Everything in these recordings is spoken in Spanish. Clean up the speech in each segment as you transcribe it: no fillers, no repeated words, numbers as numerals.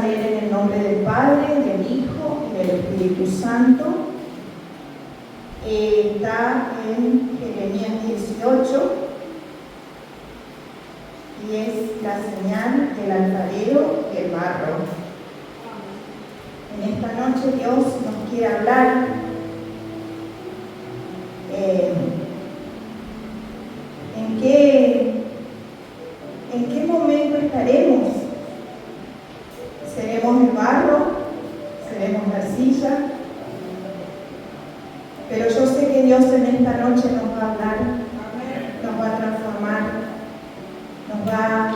leer en el nombre del Padre, del Hijo y del Espíritu Santo. Está en Jeremías 18 y es la señal del alfarero y el barro. En esta noche Dios nos quiere hablar ¿en qué momento estaremos? ¿Seremos el barro? ¿Seremos la arcilla? Pero yo sé que Dios en esta noche nos va a hablar, nos va a transformar, nos va a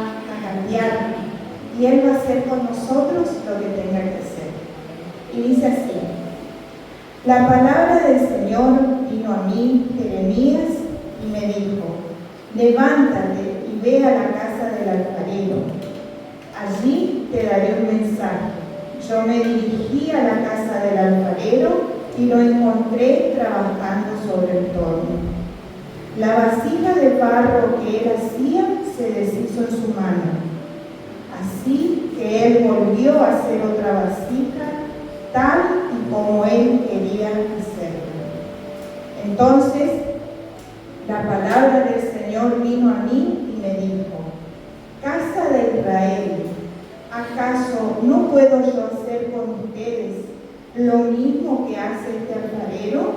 cambiar, y Él va a hacer con nosotros lo que tenga que hacer. Y dice así: la palabra del Señor vino a mí, Jeremías, y me dijo: levántate y ve a la casa del alfarero. Allí te daré un mensaje. Yo me dirigí a la casa del alfarero y lo encontré trabajando sobre el torno. La vasija de barro que él hacía se deshizo en su mano. Así que él volvió a hacer otra vasija, tal y como él quería hacerla. Entonces, la palabra del Señor vino a mí y me dijo: casa de Israel, ¿acaso no puedo yo hacer con ustedes lo mismo que hace este alfarero?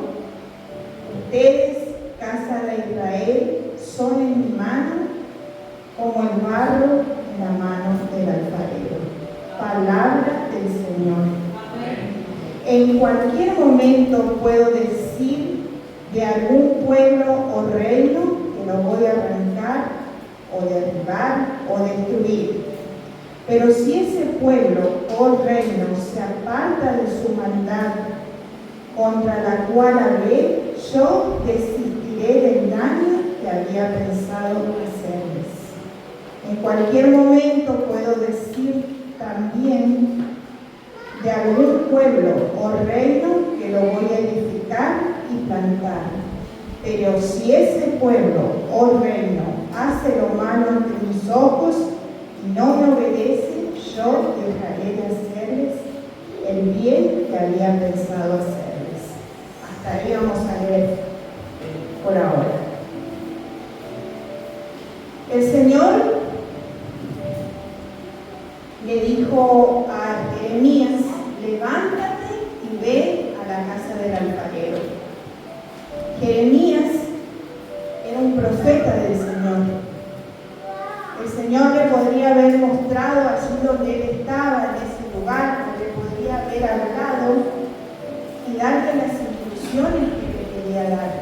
Ustedes, casa de Israel, son en mi mano como el barro en la mano del alfarero. Palabra del Señor. En cualquier momento puedo decir de algún pueblo o reino que lo voy a arrancar, o derribar, o destruir. Pero si ese pueblo o reino se aparta de su maldad contra la cual hablé, yo desistiré del daño que había pensado hacerles. En cualquier momento puedo decir también de algún pueblo o reino que lo voy a edificar y plantar. Pero si ese pueblo o reino hace lo malo ante mis ojos y no me obedece, yo dejaré de hacerles el bien que había pensado hacerles. Hasta ahí vamos a leer por ahora. El Señor le dijo a Jeremías: levántate y ve a la casa del alfarero. Jeremías era un profeta del Señor. El Señor le podría haber mostrado allí donde él estaba, en ese lugar, o le podría haber hablado y darle las instrucciones que le quería dar.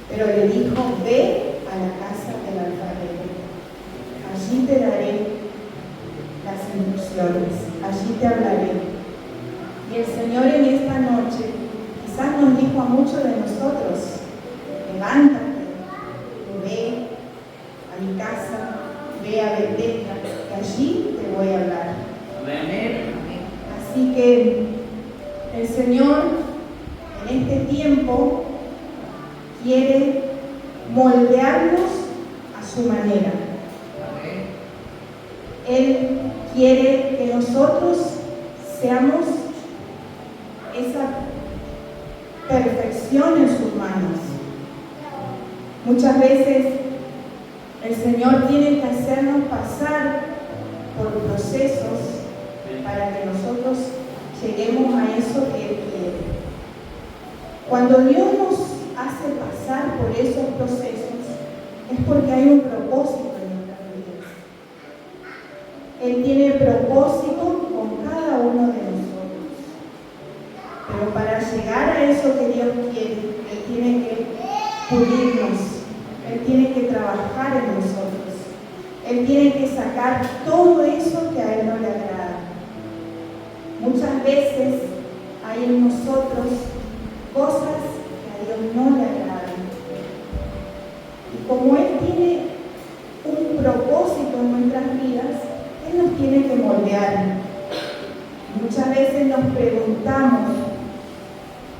Pero le dijo: ve a la casa del alfarero. Allí te daré las instrucciones, allí te hablaré. Y el Señor en esta noche quizás nos dijo a muchos de nosotros: levántate, ve a mi casa, ve a Betesda, que allí te voy a hablar. Amén. Así que el Señor en este tiempo quiere moldearnos a su manera. Él quiere que nosotros seamos esa perfección en sus manos. Muchas veces el Señor tiene que hacernos pasar por procesos para que nosotros lleguemos a eso que Él quiere. Cuando Dios nos hace pasar por esos procesos, es porque hay un propósito en nuestras vidas. Él tiene propósito con cada uno de nosotros. Pero para llegar a eso que Dios quiere, Él tiene que pulirnos, Él tiene que trabajar en nosotros, Él tiene que sacar todo eso que a Él no le agrada. Muchas veces hay en nosotros cosas que a Dios no le agradan. Y como Él tiene un propósito en nuestras vidas, Él nos tiene que moldear. Muchas veces nos preguntamos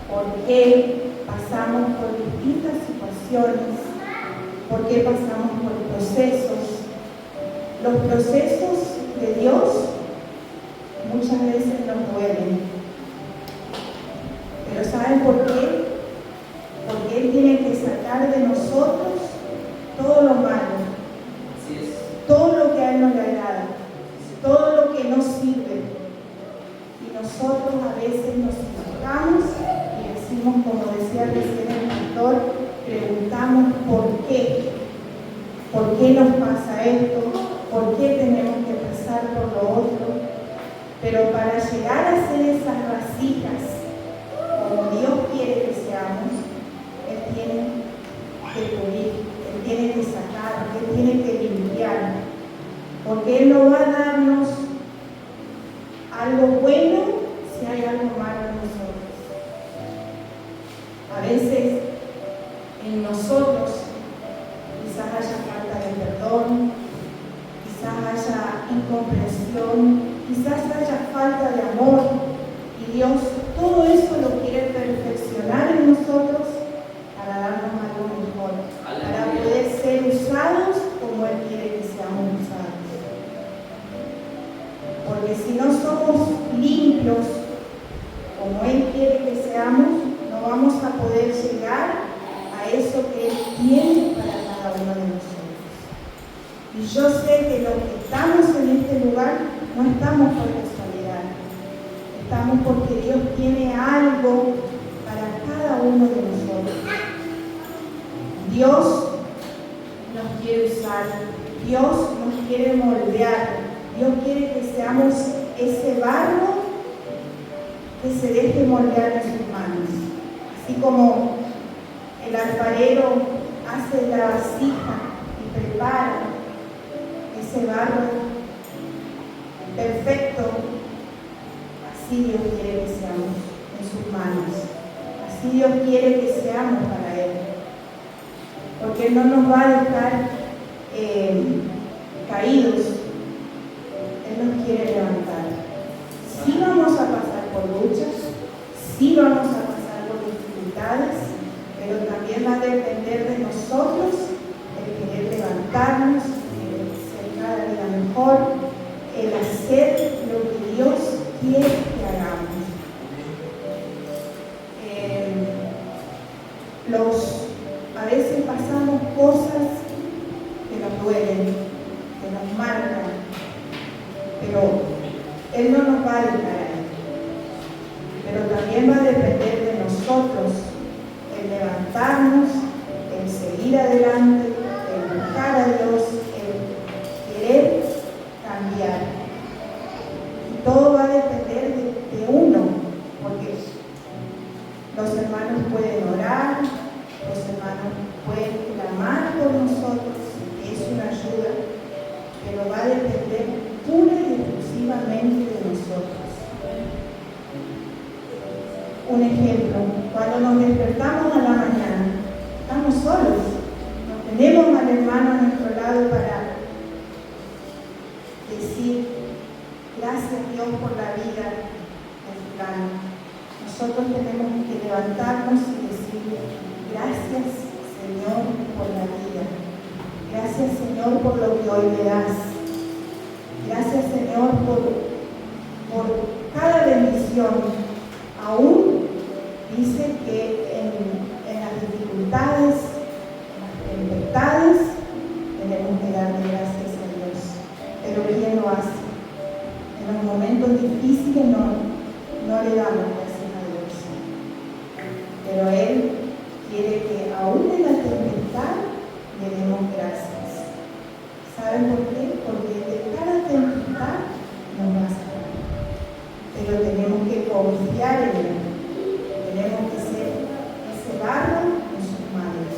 por qué pasamos por distintas situaciones, por qué pasamos por procesos. Los procesos de Dios muchas veces nos duelen. Pero ¿saben por qué? Porque Él tiene que sacar de nosotros todo lo malo, todo lo que a Él no le agrada, todo lo que no sirve. Y nosotros a veces nos enfocamos y decimos, como decía recién el pastor, preguntamos ¿por qué? ¿Por qué nos pasa esto? ¿Por qué tenemos que pasar por lo otro? Pero para llegar a ser esas vasijas, como Dios quiere que seamos, Él tiene que pulir, Él tiene que sacar, Él tiene que limpiar. Porque Él no va a darnos algo bueno si hay algo malo en nosotros. A veces en nosotros quizás haya falta de perdón, quizás haya incomprensión, quizás haya falta de amor, y Dios todo eso lo quiere perfeccionar en nosotros para darnos algo mejor, para poder ser usados como Él quiere que seamos usados. Porque si no somos limpios como Él quiere que seamos, no vamos a poder llegar a eso que Él tiene para cada uno de nosotros. Y yo sé que los que estamos en este lugar no estamos por casualidad, estamos porque Dios tiene algo para cada uno de nosotros. Dios nos quiere usar, Dios nos quiere moldear, Dios quiere que seamos ese barro que se deje moldear en sus manos. Así como el alfarero hace la vasija y prepara ese barro perfecto, así Dios quiere que seamos en sus manos. Así Dios quiere que seamos para Él. Porque Él no nos va a dejar caídos. Él nos quiere levantar. Sí vamos a pasar por luchas, sí vamos a pasar por dificultades, pero también va a depender de nosotros el querer levantarnos, el ser cada día mejor, el hacer lo que Dios quiere que hagamos. A veces pasamos cosas que nos duelen, que nos marcan, pero Él no nos va a dejar ahí. Pero también va a depender de nosotros el levantarnos, el seguir adelante, el buscar a Dios, el querer cambiar. Y todo va a depender de uno, porque los hermanos pueden orar, los hermanos pueden clamar por nosotros, que es una ayuda, pero va a depender pura y exclusivamente de nosotros. Un ejemplo, cuando nos despertamos a la mañana, estamos solos, no tenemos al hermano a nuestro lado para decir gracias Dios por la vida de fulano. Nosotros tenemos que levantarnos y decir gracias Señor por la vida, gracias Señor por lo que hoy me das, gracias Señor por cada bendición. Aún dice que en las dificultades, en las tempestades, tenemos que darle gracias a Dios. Pero ¿quién lo hace? En los momentos difíciles no le damos gracias a Dios. Pero Él quiere que aún en la tempestad le demos gracias. ¿Saben por qué? Porque de cada tempestad nos va a sacar. Pero tenemos que confiar en Él. Tenemos que ser ese barro en sus manos.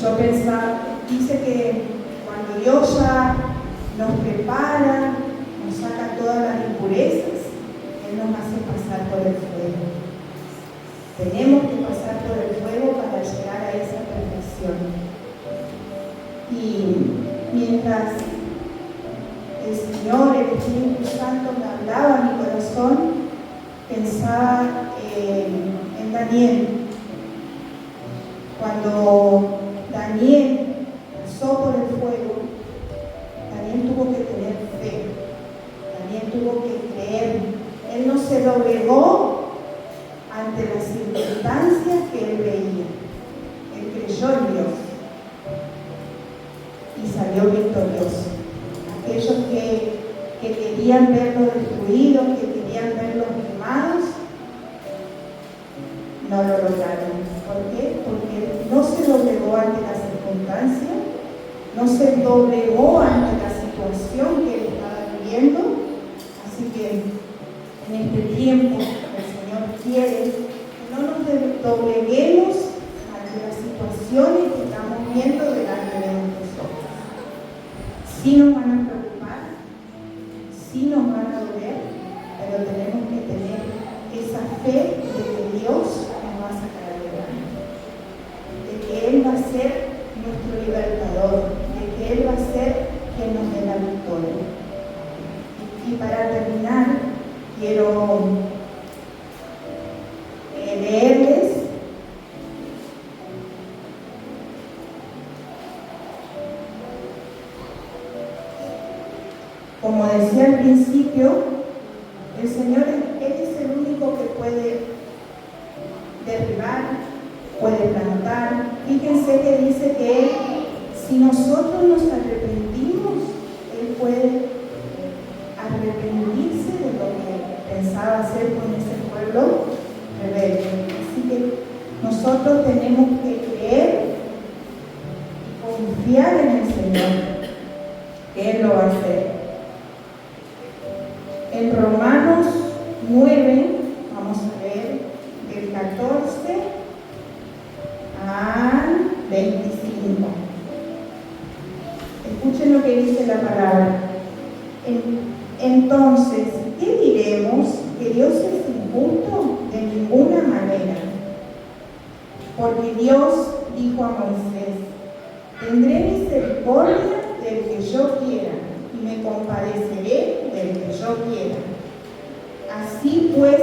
Yo pensaba, dice que cuando Dios ya nos prepara, nos saca todas las impurezas, Él nos hace pasar por el fuego. Tenemos que pasar por el fuego para llegar a esa perfección. Y mientras el Señor, el Espíritu Santo me hablaba a mi corazón, pensaba en Daniel. Cuando Daniel pasó por el fuego, Daniel tuvo que se doblegó ante las circunstancias que él veía. Él creyó en Dios y salió victorioso. Aquellos que querían verlo destruido, que querían verlos quemados, no lo lograron. ¿Por qué? Porque no se doblegó ante la circunstancia, no se doblegó ante la situación que él estaba viviendo. Así que en este tiempo el Señor quiere que no nos dobleguemos ante las situaciones que estamos viendo delante de nuestros ojos. Sí nos van a preocupar, sí nos van a doler, pero tenemos que tener esa fe de que Dios nos va a sacar adelante, de que Él va a ser nuestro libertador, de que Él va a ser quien nos dé la victoria. Y para terminar, quiero leerles como decía al principio, el Señor, Él es el único que puede derribar, puede plantar. Fíjense que dice que si nosotros nos arrepentimos, Él puede arrepentirse de lo que pensaba hacer con ese pueblo rebelde. Así que nosotros tenemos que creer y confiar en el Señor, que Él lo va a hacer. En Romanos 9, vamos a ver del 14 al 25. Escuchen lo que dice la palabra. Entonces, ¿qué diremos? ¿Que Dios es injusto? De ninguna manera. Porque Dios dijo a Moisés: tendré misericordia del que yo quiera y me compadeceré del que yo quiera. Así pues,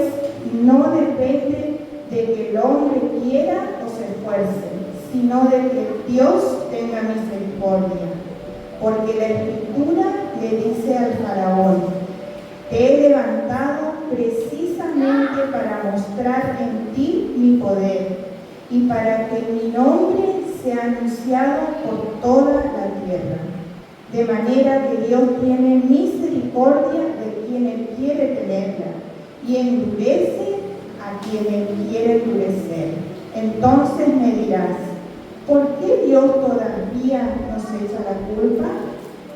no depende de que el hombre quiera o se esfuerce, sino de que Dios tenga misericordia. Porque la Escritura le dice al faraón: te he levantado precisamente para mostrar en ti mi poder y para que mi nombre sea anunciado por toda la tierra. De manera que Dios tiene misericordia de quien Él quiere tenerla y endurece a quien Él quiere endurecer. Entonces me dirás: ¿por qué Dios todavía nos echa la culpa?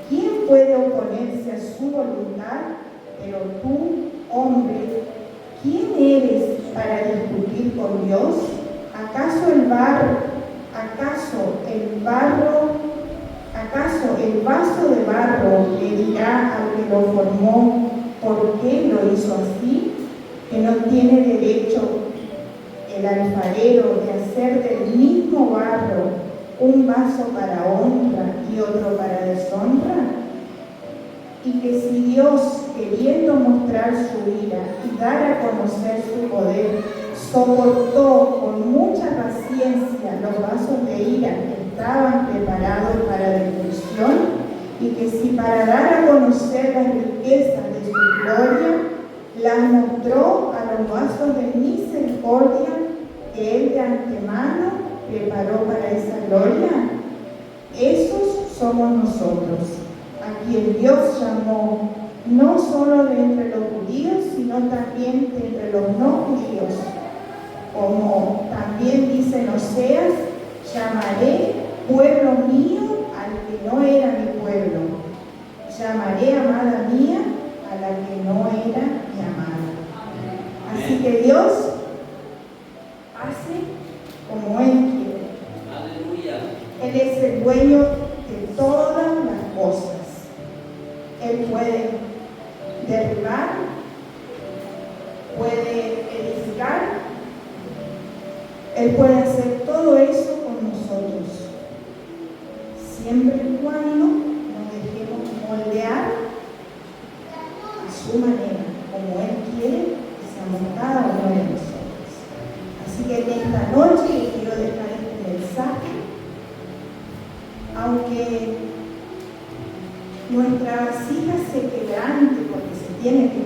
¿Quién puede oponerse a su voluntad? Pero tú, hombre, ¿quién eres para discutir con Dios? ¿Acaso el vaso de barro le dirá al que lo formó por qué lo hizo así? Que no tiene derecho el alfarero de hacer del mismo barro un vaso para honra y otro para deshonra. Y que si Dios, queriendo mostrar su ira y dar a conocer su poder, soportó con mucha paciencia los vasos de ira que estaban preparados para destrucción, y que si para dar a conocer las riquezas de su gloria las mostró a los vasos de misericordia que Él de antemano preparó para esa gloria, esos somos nosotros, a quien Dios llamó no solo de entre los judíos, sino también de entre los no judíos. Como también dice en Oseas: llamaré pueblo mío al que no era mi pueblo, llamaré amada mía a la que no era mi amada. Así que Dios hace como Él quiere. Aleluya. Él es el dueño de todas las cosas. Él puede derribar, puede edificar, Él puede hacer todo eso con nosotros, siempre y cuando nos dejemos moldear a su manera, como Él quiere que seamos cada uno de nosotros. Así que en esta noche les quiero dejar este mensaje. Aunque nuestra vasija se quebrante, porque se tiene que